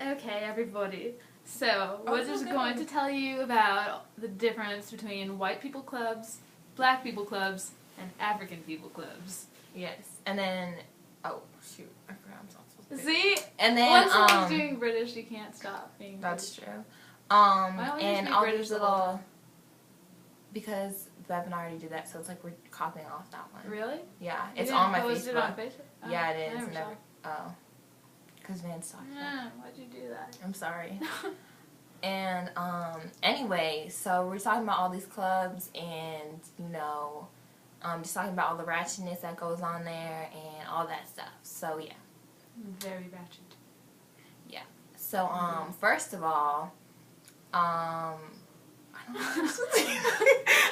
Okay, everybody. So, we're just going to tell you about the difference between white people clubs, black people clubs, and African people clubs. Yes. And then, oh, shoot. I forgot I'm not supposed to say. See? And then, once someone's doing British, you can't stop being That's British. true. Why don't we And just be all British these the whole little, time? because Bevan already did that, so it's like we're copying off that one. Really? Yeah. You It's didn't on my post Facebook. it on Facebook? Oh, Yeah, it I is. never saw. Oh. Because Van's talking. Why'd you do that? I'm sorry. And, anyway, so we're talking about all these clubs and, you know, just talking about all the ratchetness that goes on there and all that stuff. So, yeah. Very ratchet. Yeah. So, first of all, I don't know.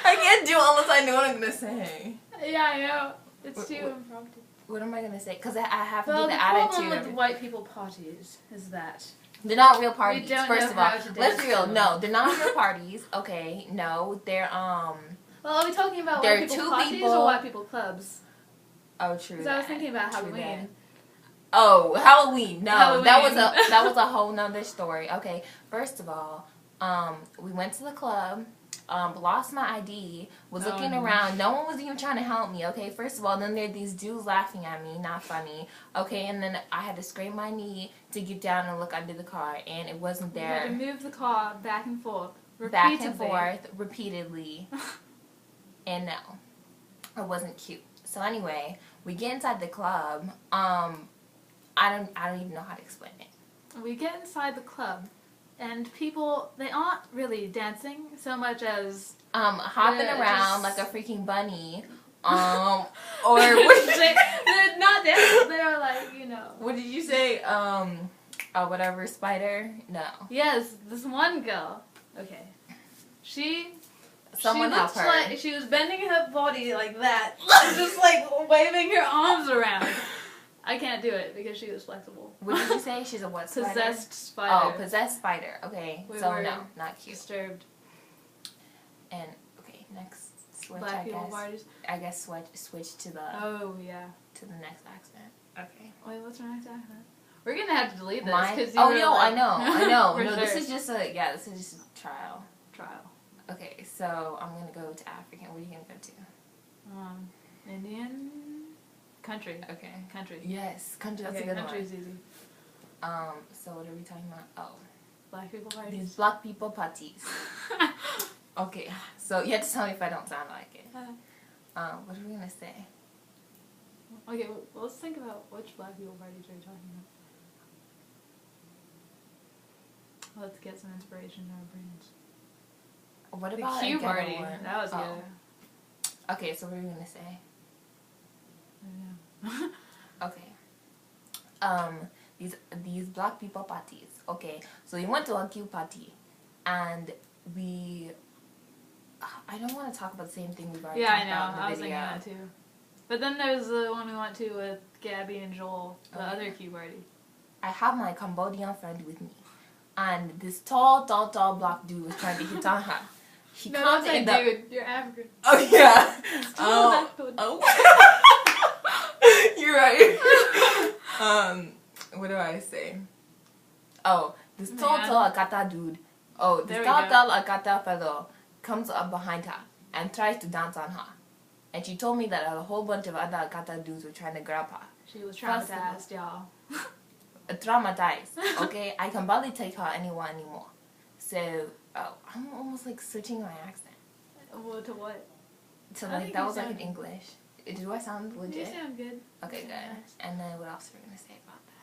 I can't do it unless I know what I'm going to say. Yeah, I know. It's too impromptu. What am I going to say? Because I have to Well, do the the attitude problem with of the it. white people parties is that They're not real parties, don't first know of all. how to Let's dance be real. to No, them. they're not real parties. Okay, no. They're, Well, are we talking about There white are people two parties people- or white people clubs? Oh, true. Because I was that. thinking about True Halloween. that. Oh, Halloween. No, Halloween. that was a whole nother story. Okay, first of all, we went to the club, lost my ID, was looking around. No one was even trying to help me. Okay, first of all, then there are these dudes laughing at me, not funny. Okay, and then I had to scrape my knee to get down and look under the car, and it wasn't You there. had to move the car back and forth. Back and forth repeatedly, and no, it wasn't cute. So anyway, we get inside the club. I don't even know how to explain it. We get inside the club, and people, they aren't really dancing so much as Hopping Yeah, around just- like a freaking bunny. Or what did you, they're not dancing. They're like, you know. what did you say? Whatever spider? No. Yes, this one girl. Okay, Someone she help looked her. like she was bending her body like that, just like waving her arms around. I can't do it because she was flexible. What did you say? She's a what spider? Possessed spider. Oh, possessed spider. Okay, We so were no, not cute. Disturbed. And okay, next switch. Black I people guess. parties. I guess switch to the Oh yeah. next accent. Okay. Wait, what's our next accent? We're gonna have to delete this Mine? because Oh no, I know. For No, this sure. is just a trial. Trial. Okay, so I'm gonna go to African. What are you gonna go to? Indian country. Okay. Country. Yes, country. That's Okay, a good country's one. easy. So what are we talking about? Oh, Black people these parties. black people parties. Okay, so you have to tell me if I don't sound like it. What are we gonna say? Okay, well, let's think about which black people parties are you talking about. Let's get some inspiration in our brains. What The about Q a ghetto party. one? That was Oh. good. Okay, so what are we gonna say? Yeah. Okay. These black people parties. Okay, so we went to a Q party, and we. I don't want to talk about the same thing we've already Yeah, I talked about in know. the I was thinking video. that too. But then there's the one we went to with Gabby and Joel, the Oh, other yeah. Q party. I have my Cambodian friend with me, and this tall black dude was trying to hit on her. He No, comes don't say in the. dude. You're African. Oh yeah. Tall black dude. Oh. You're right. What do I say? Oh, this tall Man. Akata dude. Oh, There this we go. tall Akata fellow comes up behind her and tries to dance on her. And she told me that a whole bunch of other Akata dudes were trying to grab her. She was First of all- traumatized, y'all. Traumatized. Okay, I can barely take her anymore. So, I'm almost like switching my accent. Well, to what? So I like think that you was like sound- in English. Do I sound You legit? sound good. Okay, You good. sound nice. And then what else are we gonna say about that?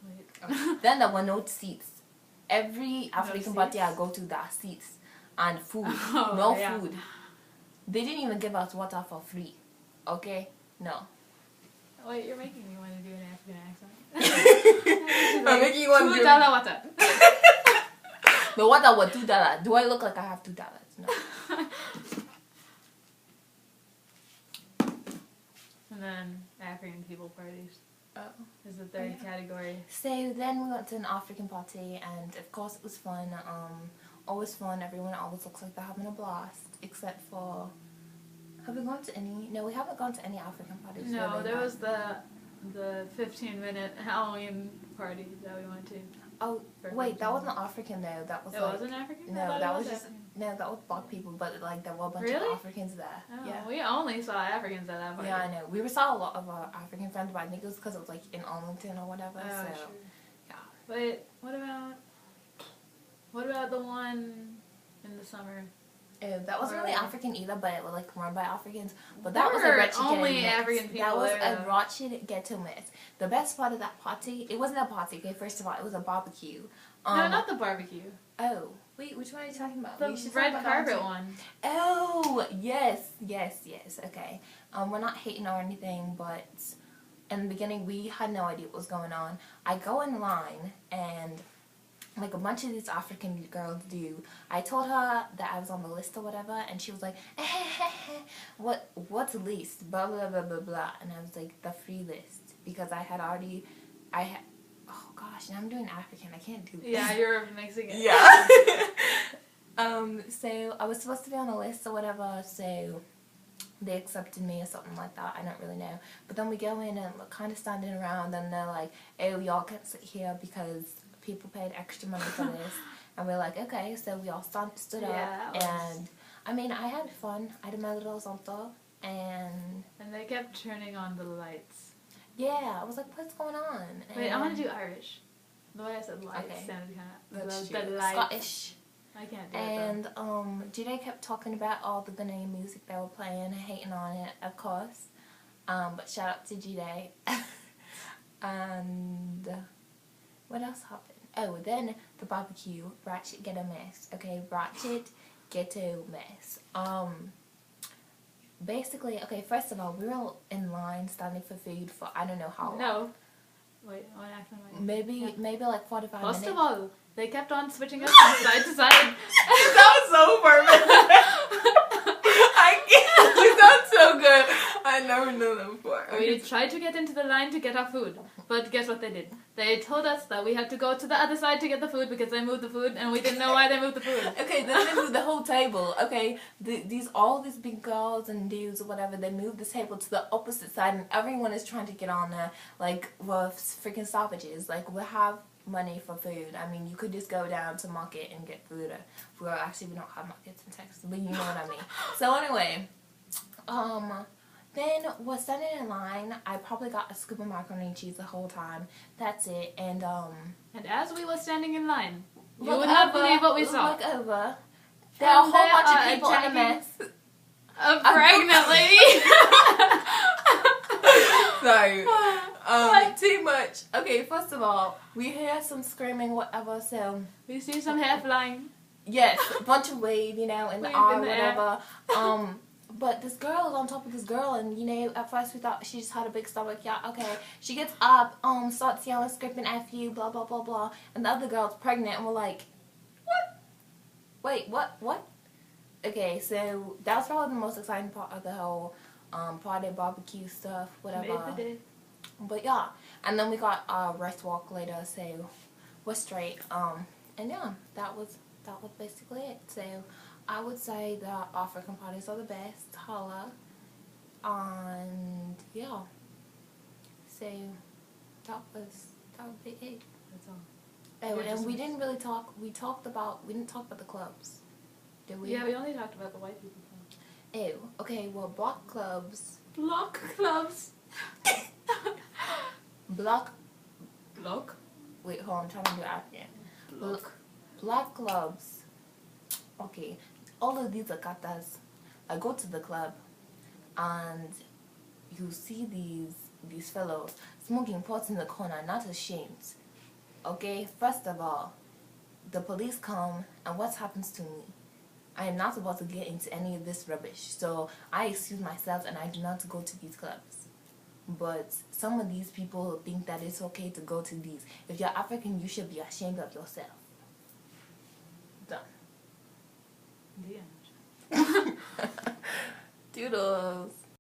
Wait. Okay. Then there were no seats. Every African seats? party I go to, there are seats and food. Oh, no yeah. food. They didn't even give us water for free. Okay? No. Wait, you're making me want to do an African accent. I'm making you want to do- $2 water. The water was $2. Do I look like I have $2? No. And then African people parties Oh. is the third category. So then we went to an African party, and of course it was fun. Always fun. Everyone always looks like they're having a blast, except for. Have we gone to any? No, we haven't gone to any African parties. No, really, there but- was the the 15-minute Halloween party that we went to. Oh, wait, that wasn't African though. That was It wasn't African? No, that was just no, that was black people, but like there were a bunch of Africans there. Oh, yeah, we only saw Africans at that party. Yeah, I know. We saw a lot of our African friends, but I think it was because it was like in Arlington or whatever. Oh, so sure. yeah. Wait, what about the one in the summer? That wasn't really African either, but it was like run by Africans. But There that was a were wretched only mess. African people That was there, a wretched ghetto mess. The best part of that party, it wasn't a party. Okay, first of all, it was a barbecue. No, not the barbecue. Oh, wait, which one are you talking about? The red carpet one. Oh, yes. Okay. We're not hating or anything, but in the beginning we had no idea what was going on. I go in line and like a bunch of these African girls do. I told her that I was on the list or whatever, and she was like, what's the list? Blah, blah, blah, blah, blah. And I was like, the free list. Because oh gosh, now I'm doing African. I can't do this. Yeah, you're Mexican. Yeah. So I was supposed to be on the list or whatever, so they accepted me or something like that. I don't really know. But then we go in and we're kind of standing around, and they're like, oh, y'all can't sit here because people paid extra money for this. And we're like, okay, so we all stood up, and I mean, I had fun. I did my little something, and they kept turning on the lights. Yeah, I was like, what's going on? Wait, I want to do Irish. The way I said lights sounded kind of the lights. Scottish. I can't do it. And Jude kept talking about all the Ghanaian music they were playing, hating on it, of course. But shout out to Jude. And what else happened? Oh, then the barbecue, ratchet ghetto mess. Okay, ratchet ghetto mess. Basically, okay, first of all, we were in line standing for food for I don't know how long. No. Wait, what accent am I? Maybe like 45 minutes. First of all, they kept on switching us from side to side. That was so perfect. I can't. You sound so good. I never knew them before. We tried to get into the line to get our food, but guess what they did? They told us that we had to go to the other side to get the food because they moved the food, and we didn't know why they moved the food. Okay, then they moved the whole table. Okay, all these big girls and dudes or whatever, they moved the table to the opposite side, and everyone is trying to get on there like with freaking stoppages. Like, we have money for food. I mean, you could just go down to market and get food. Well, actually, we don't have markets in Texas, but you know what I mean. So anyway, then we're standing in line. I probably got a scoop of macaroni and cheese the whole time. That's it. And as we were standing in line, you would not believe what we saw. Look over. There are a whole bunch of people in a mess. A pregnant lady. Sorry. Too much. Okay, first of all, we hear some screaming, whatever, so... We see some hair flying. Yes, a bunch of wave, in the air, whatever. But this girl is on top of this girl, and, at first we thought she just had a big stomach. Yeah, okay. She gets up, starts yelling, screaming, F you, blah, blah, blah, blah. And the other girl's pregnant, and we're like, what? Wait, what? Okay, so that was probably the most exciting part of the whole party, barbecue stuff, whatever. Made the day. But yeah, and then we got a rest walk later, so we're straight. And yeah, that was basically it. So I would say that African parties are the best. Holla. And yeah, so that would be it. That's all. Oh, and we didn't really talk. We didn't talk about the clubs, did we? Yeah, we only talked about the white people club. Oh, okay. Well, block clubs. Block clubs. Block. Wait, hold on. I'm trying to do it again. Block clubs. Okay, all of these are katas. I go to the club, and you see these fellows smoking pots in the corner, not ashamed. Okay, first of all, the police come, and what happens to me? I am not about to get into any of this rubbish, so I excuse myself and I do not go to these clubs. But some of these people think that it's okay to go to these. If you're African, you should be ashamed of yourself. Done. The end. Doodles.